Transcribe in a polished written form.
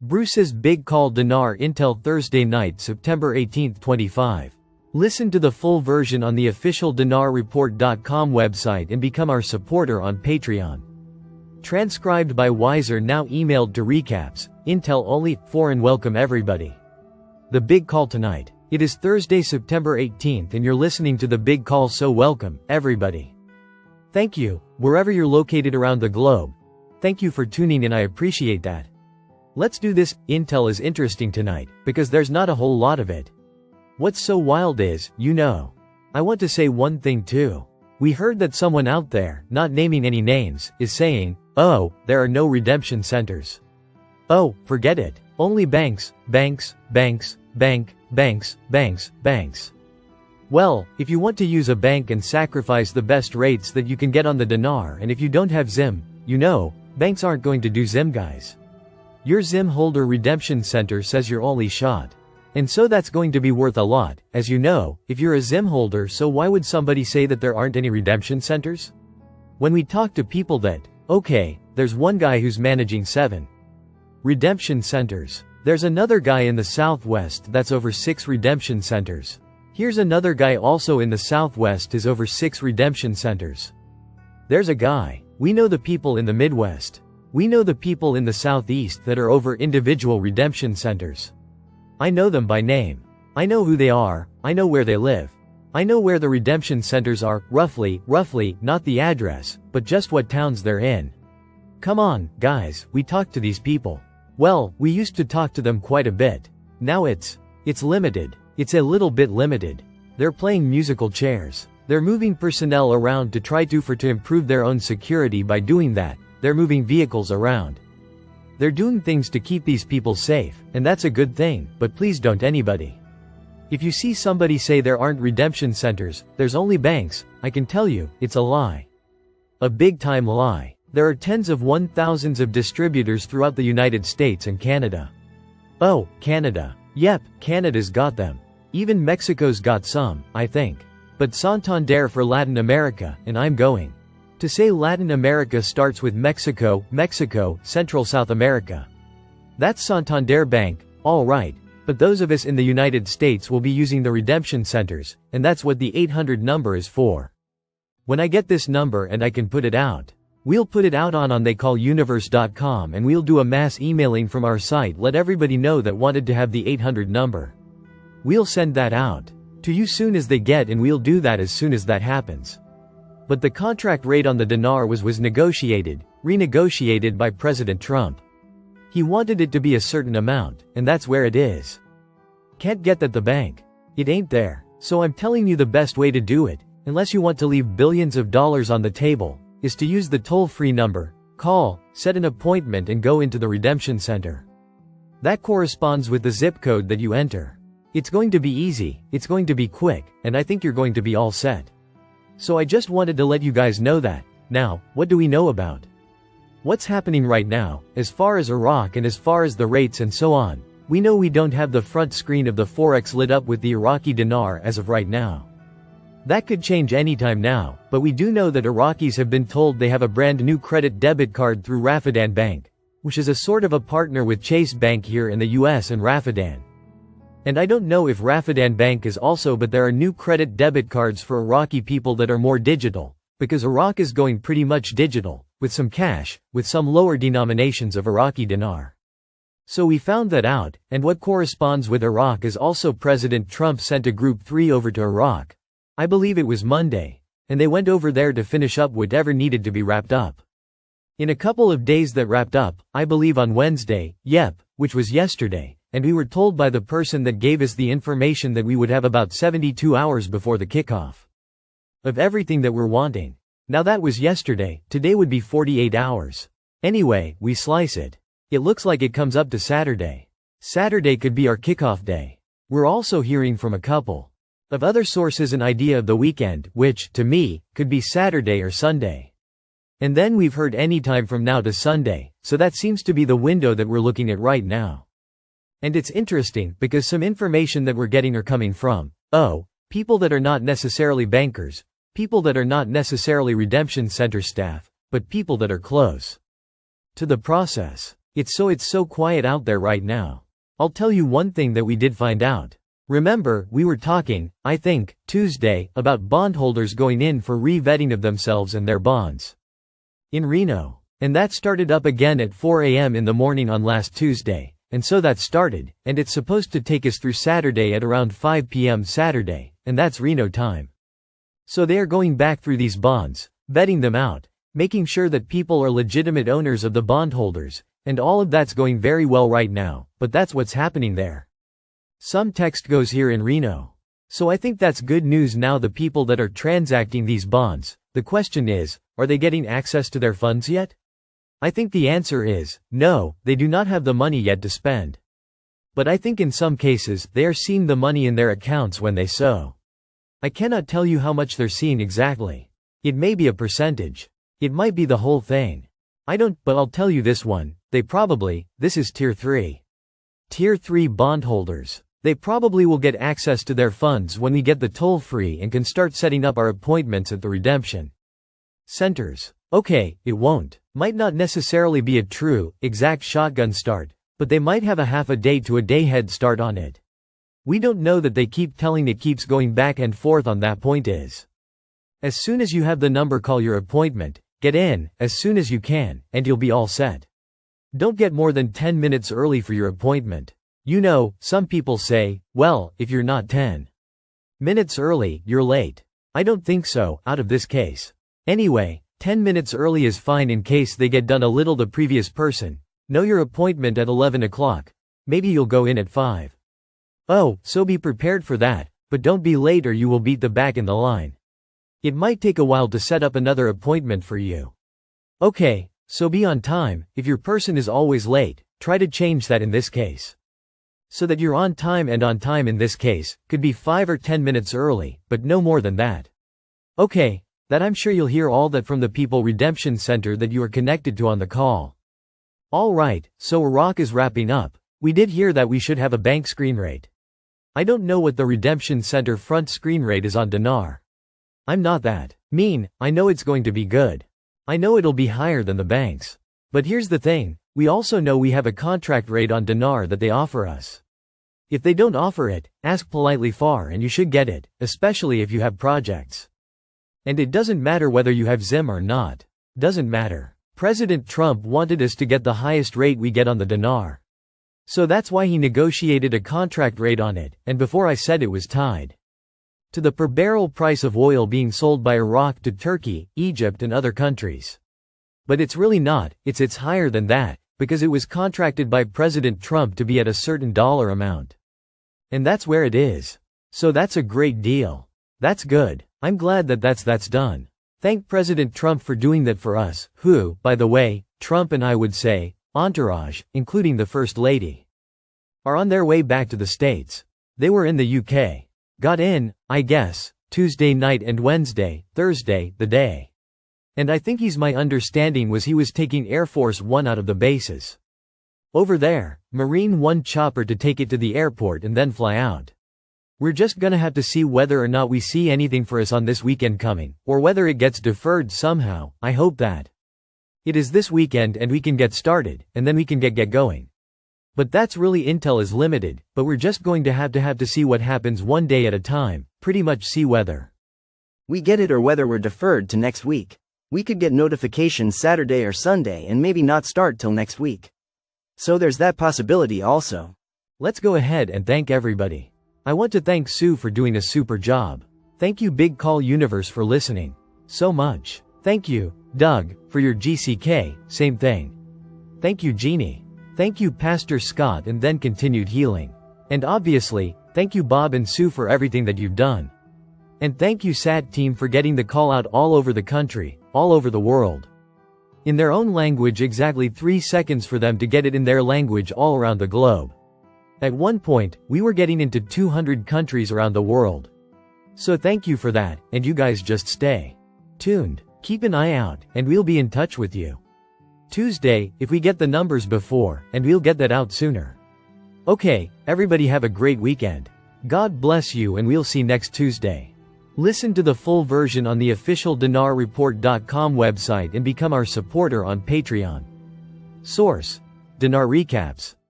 Bruce's big call Dinar Intel Thursday night September 18, 25. Listen to the full version on the official DinarReport.com website and become our supporter on Patreon. Transcribed by Wiser, now emailed to recaps, Intel only, foreign. Welcome everybody. The big call tonight. It is Thursday, September 18th and you're listening to the big call, so welcome, everybody. Thank you, wherever you're located around the globe. Thank you for tuning in, I appreciate that. Let's do this. Intel is interesting tonight, because there's not a whole lot of it. What's so wild is, I want to say one thing too. We heard that someone out there, not naming any names, is saying, oh, there are no redemption centers. Oh, forget it. Only banks. Well, if you want to use a bank and sacrifice the best rates that you can get on the dinar, and if you don't have ZIM, banks aren't going to do ZIM, guys. Your ZIM holder redemption center says you're only shot. And so that's going to be worth a lot, as you know, if you're a ZIM holder, so why would somebody say that there aren't any redemption centers? When we talk to people that, okay, there's one guy who's managing 7 redemption centers. There's another guy in the Southwest that's over 6 redemption centers. Here's another guy also in the Southwest is over 6 redemption centers. There's a guy. We know the people in the Midwest. We know the people in the Southeast that are over individual redemption centers. I know them by name. I know who they are, I know where they live. I know where the redemption centers are, roughly, not the address, but just what towns they're in. Come on, guys, we talk to these people. Well, we used to talk to them quite a bit. Now it's limited. It's a little bit limited. They're playing musical chairs. They're moving personnel around to try to improve their own security. By doing that, they're moving vehicles around. They're doing things to keep these people safe, and that's a good thing, but please don't anybody. If you see somebody say there aren't redemption centers, there's only banks, I can tell you, it's a lie. A big-time lie. There are tens of thousands of distributors throughout the United States and Canada. Oh, Canada. Yep, Canada's got them. Even Mexico's got some, I think. But Santander for Latin America, and I'm going to say Latin America starts with Mexico, Central South America. That's Santander Bank, alright, but those of us in the United States will be using the redemption centers, and that's what the 800 number is for. When I get this number and I can put it out, we'll put it out on theycalluniverse.com, and we'll do a mass emailing from our site, let everybody know that wanted to have the 800 number. We'll send that out to you soon as they get, and we'll do that as soon as that happens. But the contract rate on the dinar was renegotiated by President Trump. He wanted it to be a certain amount, and that's where it is. Can't get that the bank. It ain't there. So I'm telling you the best way to do it, unless you want to leave billions of dollars on the table, is to use the toll-free number, call, set an appointment and go into the redemption center. That corresponds with the zip code that you enter. It's going to be easy, it's going to be quick, and I think you're going to be all set. So I just wanted to let you guys know that. Now, what do we know about what's happening right now, as far as Iraq and as far as the rates and so on? We know we don't have the front screen of the Forex lit up with the Iraqi dinar as of right now. That could change anytime now, but we do know that Iraqis have been told they have a brand new credit debit card through Rafidan Bank, which is a sort of a partner with Chase Bank here in the US and Rafidan. And I don't know if Rafidan Bank is also, but there are new credit debit cards for Iraqi people that are more digital, because Iraq is going pretty much digital, with some cash, with some lower denominations of Iraqi dinar. So we found that out, and what corresponds with Iraq is also President Trump sent a Group 3 over to Iraq. I believe it was Monday, and they went over there to finish up whatever needed to be wrapped up. In a couple of days that wrapped up, I believe on Wednesday, which was yesterday. And we were told by the person that gave us the information that we would have about 72 hours before the kickoff of everything that we're wanting. Now that was yesterday, today would be 48 hours. Anyway, we slice it. It looks like it comes up to Saturday. Saturday could be our kickoff day. We're also hearing from a couple of other sources an idea of the weekend, which, to me, could be Saturday or Sunday. And then we've heard anytime from now to Sunday, so that seems to be the window that we're looking at right now. And it's interesting, because some information that we're getting are coming from, people that are not necessarily bankers, people that are not necessarily redemption center staff, but people that are close to the process. It's so quiet out there right now. I'll tell you one thing that we did find out. Remember, we were talking, I think, Tuesday, about bondholders going in for re-vetting of themselves and their bonds. In Reno. And that started up again at 4 a.m. in the morning on last Tuesday. And so that started, and it's supposed to take us through Saturday at around 5 p.m. Saturday, and that's Reno time. So they are going back through these bonds, vetting them out, making sure that people are legitimate owners of the bondholders, and all of that's going very well right now, but that's what's happening there. Some text goes here in Reno. So I think that's good news now. The people that are transacting these bonds, the question is, are they getting access to their funds yet? I think the answer is, no, they do not have the money yet to spend. But I think in some cases, they are seeing the money in their accounts when they sow. I cannot tell you how much they're seeing exactly. It may be a percentage. It might be the whole thing. I don't, but I'll tell you this one, this is Tier 3. Tier 3 bondholders. They probably will get access to their funds when we get the toll-free and can start setting up our appointments at the redemption centers. Okay, it might not necessarily be a true, exact shotgun start, but they might have a half a day to a day head start on it. We don't know that. They keep telling it keeps going back and forth on that point is. As soon as you have the number, call your appointment, get in, as soon as you can, and you'll be all set. Don't get more than 10 minutes early for your appointment. You know, some people say, well, if you're not 10 minutes early, you're late. I don't think so, out of this case. Anyway, 10 minutes early is fine in case they get done a little the previous person. Know your appointment at 11 o'clock. Maybe you'll go in at 5. Oh, so be prepared for that, but don't be late or you will beat the back in the line. It might take a while to set up another appointment for you. Okay, so be on time. If your person is always late, try to change that in this case. So that you're on time, and on time in this case, could be 5 or 10 minutes early, but no more than that. Okay, that I'm sure you'll hear all that from the People Redemption Center that you are connected to on the call. Alright, so Iraq is wrapping up. We did hear that we should have a bank screen rate. I don't know what the Redemption Center front screen rate is on Dinar. I'm not that mean, I know it's going to be good. I know it'll be higher than the banks. But here's the thing. We also know we have a contract rate on Dinar that they offer us. If they don't offer it, ask politely for and you should get it, especially if you have projects. And it doesn't matter whether you have Zim or not. Doesn't matter. President Trump wanted us to get the highest rate we get on the Dinar. So that's why he negotiated a contract rate on it, and before I said it was tied to the per barrel price of oil being sold by Iraq to Turkey, Egypt and other countries. But it's really not, it's higher than that, because it was contracted by President Trump to be at a certain dollar amount. And that's where it is. So that's a great deal. That's good. I'm glad that that's done. Thank President Trump for doing that for us, who, by the way, Trump and I would say, entourage, including the First Lady, are on their way back to the States. They were in the UK. Got in, I guess, Tuesday night and Wednesday, Thursday, the day. And I think my understanding was he was taking Air Force One out of the bases over there, Marine One chopper to take it to the airport and then fly out. We're just gonna have to see whether or not we see anything for us on this weekend coming, or whether it gets deferred somehow. I hope that it is this weekend and we can get started, and then we can get going. But that's really intel is limited, but we're just going to have to see what happens one day at a time, pretty much see whether we get it or whether we're deferred to next week. We could get notifications Saturday or Sunday and maybe not start till next week. So there's that possibility also. Let's go ahead and thank everybody. I want to thank Sue for doing a super job. Thank you Big Call Universe for listening so much. Thank you, Doug, for your GCK, same thing. Thank you Jeannie. Thank you Pastor Scott and then continued healing. And obviously, thank you Bob and Sue for everything that you've done. And thank you SAT team for getting the call out all over the country, all over the world. In their own language, exactly 3 seconds for them to get it in their language all around the globe. At one point, we were getting into 200 countries around the world. So thank you for that, and you guys just stay tuned. Keep an eye out, and we'll be in touch with you Tuesday, if we get the numbers before, and we'll get that out sooner. Okay, everybody have a great weekend. God bless you and we'll see next Tuesday. Listen to the full version on the official DinarReport.com website and become our supporter on Patreon. Source: Dinar recaps.